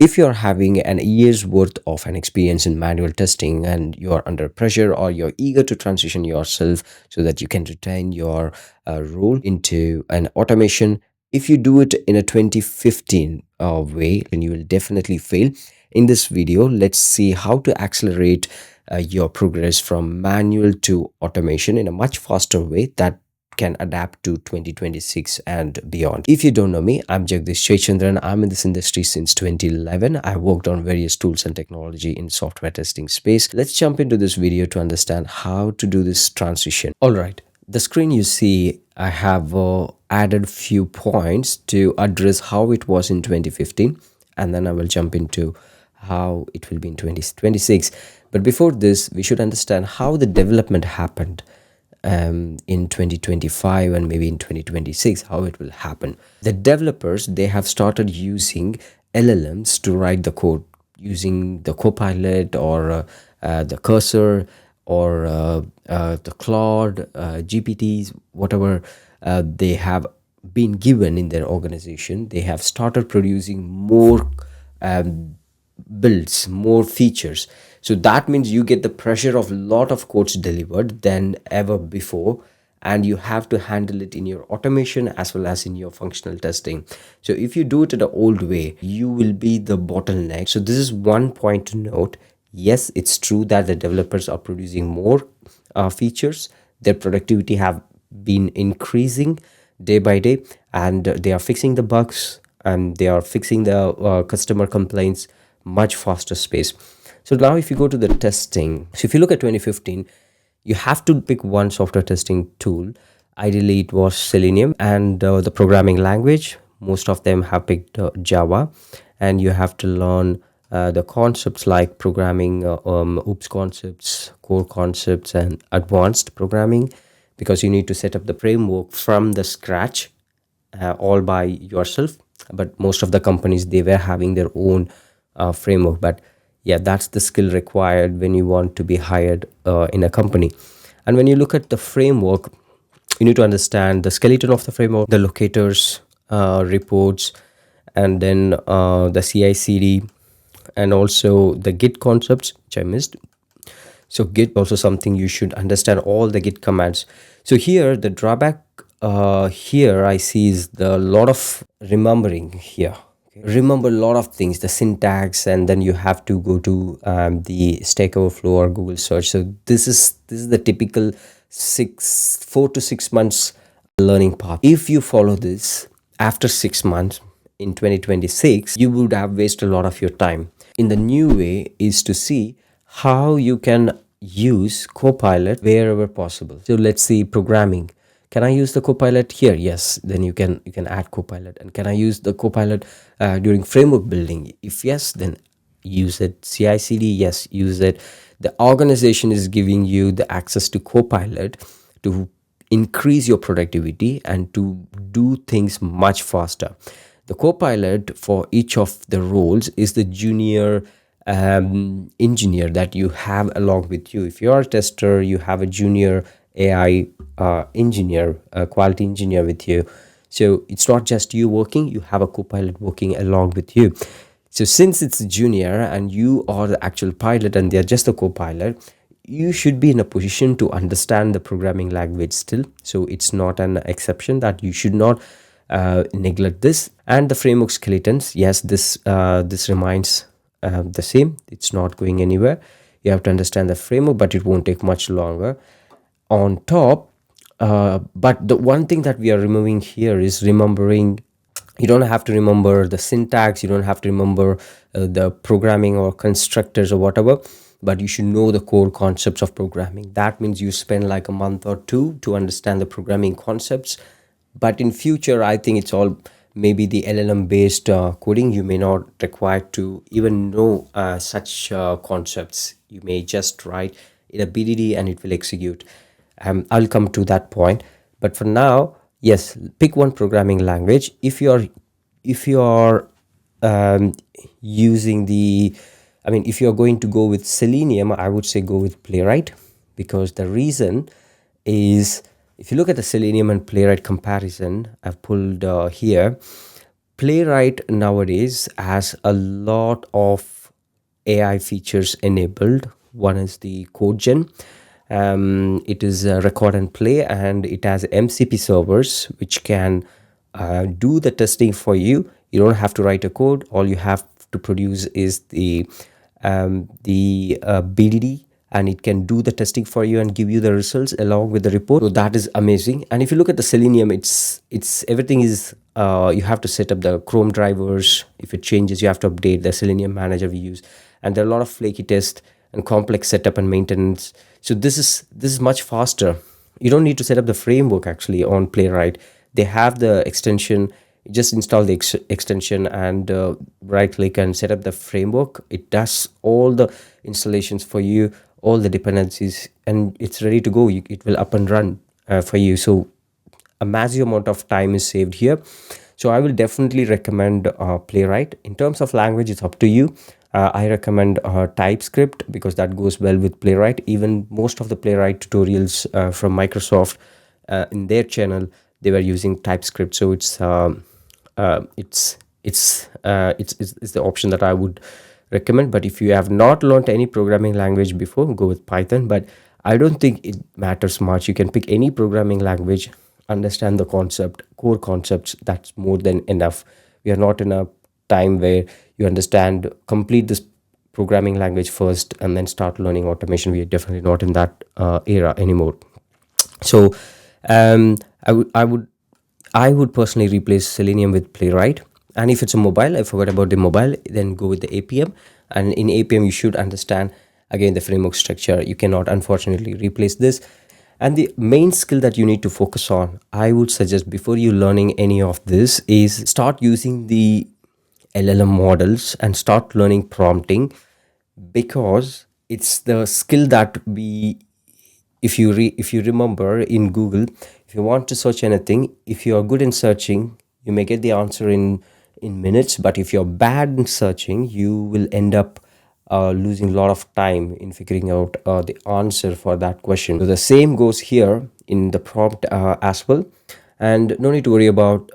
If you're having an year's worth of an experience in manual testing and you're under pressure, or you're eager to transition yourself so that you can retain your role into an automation, if you do it in a 2015 way, then you will definitely fail. In this video, let's see how to accelerate your progress from manual to automation in a much faster way that can adapt to 2026 and beyond. If you don't know me, I'm Jagdish Chechandran. I'm in this industry since 2011. I worked on various tools and technology in software testing space. Let's jump into this video to understand how to do this transition. All right, the screen you see, I have added few points to address how it was in 2015, and then I will jump into how it will be in 2026. But before this, we should understand how the development happened in 2025 and maybe in 2026, how it will happen. The developers, they have started using LLMs to write the code using the Copilot or the Cursor or the Claude, GPTs, whatever they have been given in their organization. They have started producing more builds, more features. So that means you get the pressure of a lot of codes delivered than ever before, and you have to handle it in your automation as well as in your functional testing. So if you do it the old way, you will be the bottleneck. So this is one point to note. Yes, it's true that the developers are producing more features. Their productivity have been increasing day by day, and they are fixing the bugs, and they are fixing the customer complaints much faster space. So now if you go to the testing, so if you look at 2015, you have to pick one software testing tool. Ideally it was Selenium, and the programming language, most of them have picked Java, and you have to learn the concepts like programming, OOPS concepts, core concepts, and advanced programming, because you need to set up the framework from the scratch all by yourself. But most of the companies, they were having their own framework. But yeah, that's the skill required when you want to be hired in a company. And when you look at the framework, you need to understand the skeleton of the framework, the locators, reports, and then the CI/CD, and also the Git concepts, which I missed. So Git also something you should understand, all the Git commands. So here the drawback here I see is the lot of remembering here. Remember a lot of things, the syntax, and then you have to go to the Stack Overflow or Google search. So this is the typical 4 to 6 months learning path. If you follow this, after 6 months in 2026, you would have wasted a lot of your time. In the new way is to see how you can use Copilot wherever possible. So let's see programming. Can I use the Copilot here? Yes, then you can add Copilot. And can I use the Copilot during framework building? If yes, then use it. CI/CD, yes, use it. The organization is giving you the access to Copilot to increase your productivity and to do things much faster. The Copilot for each of the roles is the junior engineer that you have along with you. If you're a tester, you have a junior AI engineer, quality engineer with you. So it's not just you working, you have a Copilot working along with you. So since it's junior and you are the actual pilot and they're just a co-pilot, you should be in a position to understand the programming language still. So it's not an exception that you should not neglect this. And the framework skeletons, yes, this remains the same. It's not going anywhere. You have to understand the framework, but it won't take much longer. On top, but the one thing that we are removing here is remembering. You don't have to remember the syntax, you don't have to remember the programming or constructors or whatever, but you should know the core concepts of programming. That means you spend like a month or two to understand the programming concepts. But in future, I think it's all maybe the LLM based coding. You may not require to even know such concepts. You may just write in a BDD and it will execute. I'll come to that point, but for now, yes, pick one programming language. If you are using the, if you are going to go with Selenium, I would say go with Playwright, because the reason is, if you look at the Selenium and Playwright comparison, I've pulled here. Playwright nowadays has a lot of AI features enabled. One is the code gen. It is record and play, and it has MCP servers which can do the testing for you. You don't have to write a code. All you have to produce is the BDD, and it can do the testing for you and give you the results along with the report. So that is amazing. And if you look at the Selenium, it's everything is you have to set up the Chrome drivers. If it changes, you have to update the Selenium manager we use, and there are a lot of flaky tests and complex setup and maintenance. So this is much faster. You don't need to set up the framework actually on Playwright. They have the extension. You just install the extension and right click and set up the framework. It does all the installations for you, all the dependencies, and it's ready to go. It will up and run for you. So a massive amount of time is saved here. So I will definitely recommend Playwright. In terms of language, it's up to you. I recommend TypeScript because that goes well with Playwright. Even most of the Playwright tutorials from Microsoft in their channel, they were using TypeScript. So it's the option that I would recommend. But if you have not learned any programming language before, go with Python. But I don't think it matters much. You can pick any programming language, understand the core concepts. That's more than enough. We are not in a time where you complete this programming language first and then start learning automation. We are definitely not in that era anymore. So I would personally replace Selenium with Playwright. And if it's a mobile, I forgot about the mobile, then go with the APM. And in APM, you should understand again the framework structure. You cannot unfortunately replace this. And the main skill that you need to focus on, I would suggest before you learning any of this, is start using the LLM models and start learning prompting, because it's the skill that if you remember in Google, if you want to search anything, if you are good in searching, you may get the answer in minutes. But if you're bad in searching, you will end up losing a lot of time in figuring out the answer for that question. So the same goes here in the prompt as well. And no need to worry about,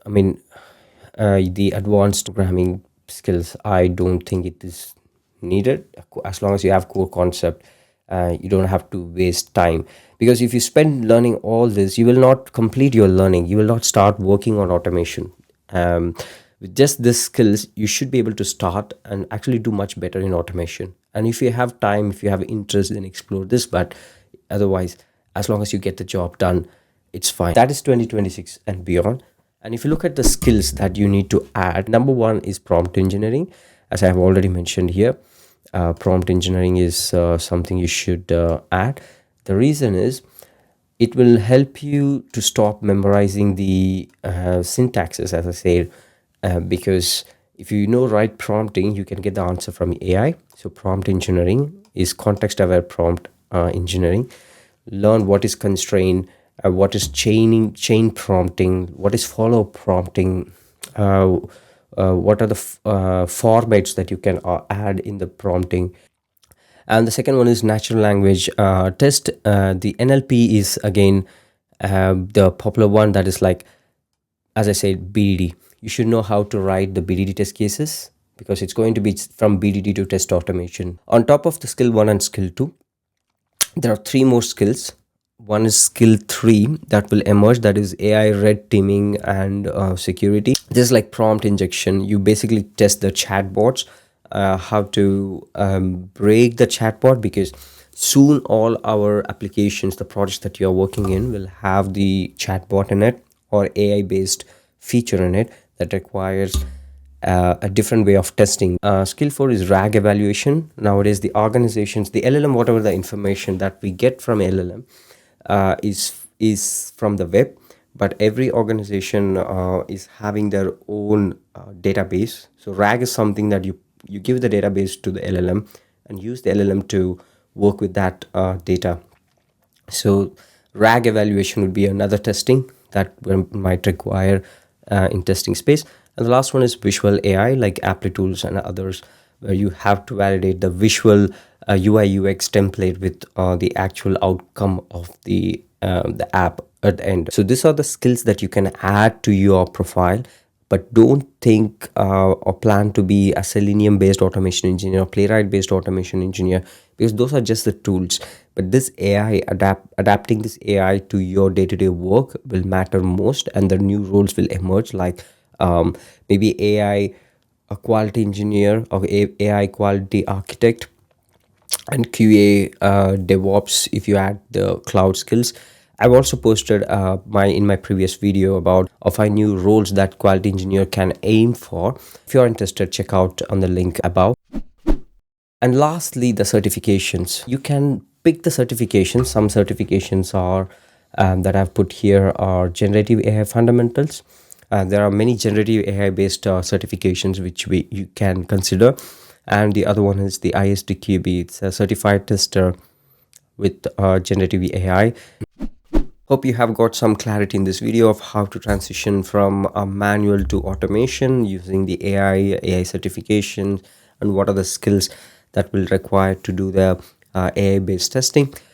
the advanced programming skills. I don't think it is needed. As long as you have core concept, you don't have to waste time, because if you spend learning all this, you will not complete your learning. You will not start working on automation. With just these skills, you should be able to start and actually do much better in automation. And if you have time, if you have interest, then explore this. But otherwise, as long as you get the job done, it's fine. That is 2026 and beyond. And if you look at the skills that you need to add, number one is prompt engineering. As I have already mentioned here, prompt engineering is something you should add. The reason is it will help you to stop memorizing the syntaxes, as I said, because if you know right prompting, you can get the answer from AI. So prompt engineering is context-aware prompt engineering. Learn what is constraint, what is chain prompting, what is follow prompting, what are the formats that you can add in the prompting. And the second one is natural language test. The NLP is again the popular one, that is like, as I said, BDD. You should know how to write the BDD test cases, because it's going to be from BDD to test automation. On top of the skill 1 and skill 2, there are 3 more skills. One is skill 3 that will emerge, that is AI red teaming and security. Just like prompt injection, you basically test the chatbots, how to break the chatbot, because soon all our applications, the projects that you're working in, will have the chatbot in it or AI based feature in it that requires a different way of testing. Skill 4 is RAG evaluation. Nowadays, the organizations, the LLM, whatever the information that we get from LLM is from the web, but every organization is having their own database. So RAG is something that you give the database to the LLM and use the LLM to work with that data. So RAG evaluation would be another testing that might require in testing space. And the last one is visual AI, like Applitools and others, where you have to validate the visual UI UX template with the actual outcome of the app at the end. So these are the skills that you can add to your profile. but don't think or plan to be a Selenium based automation engineer or Playwright based automation engineer, because those are just the tools. But this AI, adapting this AI to your day-to-day work will matter most, and the new roles will emerge, like maybe AI a quality engineer or AI quality architect, and QA DevOps if you add the cloud skills. I've also posted my in my previous video about 5 new roles that quality engineer can aim for. If you're interested, check out on the link above. And lastly, the certifications. You can pick the certifications. Some certifications are that I've put here are generative AI fundamentals. There are many generative AI based certifications which you can consider. And the other one is the ISTQB. It's a certified tester with generative AI. Hope you have got some clarity in this video of how to transition from a manual to automation using the AI certification, and what are the skills that will require to do the AI based testing.